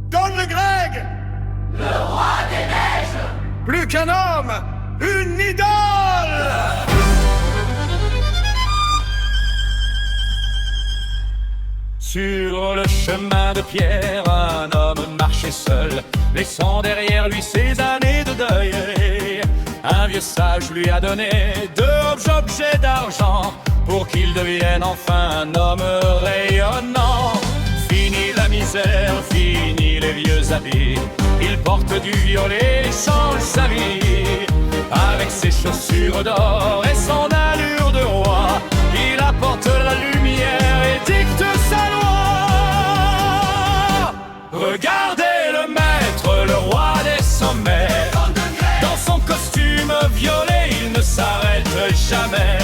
Donne le Greg! Le roi des neiges! Plus qu'un homme, une idole! Sur le chemin de pierre, un homme marchait seul, laissant derrière lui ses années de deuil. Un vieux sage lui a donné deux objets d'argent pour qu'il devienne enfin un homme rayonnant. Fini la misère, fini les vieux habits, il porte du violet et change sa vie. Avec ses chaussures d'or et son allure de roi, il apporte la lumière et dicte sa loi. Regardez le maître, le roi des sommets, dans son costume violet, il ne s'arrête jamais.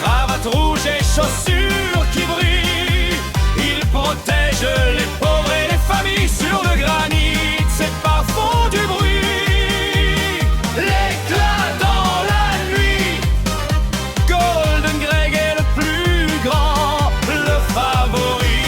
Cravate rouge et chaussures qui brillent, il protège les pauvres et les familles sur le granit. Ses parfums du bruit, l'éclat dans la nuit. Golden Greg est le plus grand, le favori.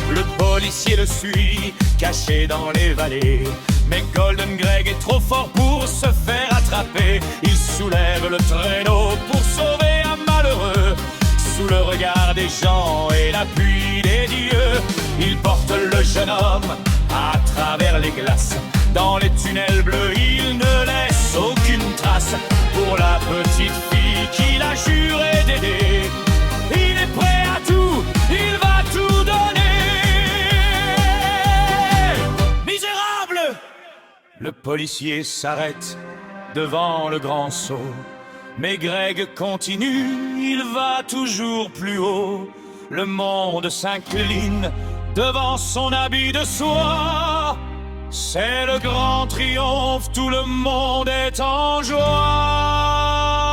Le policier le suit, caché dans les vallées, mais Golden Greg est trop fort pour se faire attraper. Il soulève le traîneau pour sauver un malheureux. Sous le regard des gens et l'appui des dieux, il porte le jeune homme à travers les glaces. Dans les tunnels bleus, il ne laisse aucune trace. Pour la petite fille qu'il a juré d'aider, il est prêt à tout, il va tout donner. Misérable! Le policier s'arrête devant le grand sceau, mais Greg continue, il va toujours plus haut. Le monde s'incline devant son habit de soie. C'est le grand triomphe, tout le monde est en joie.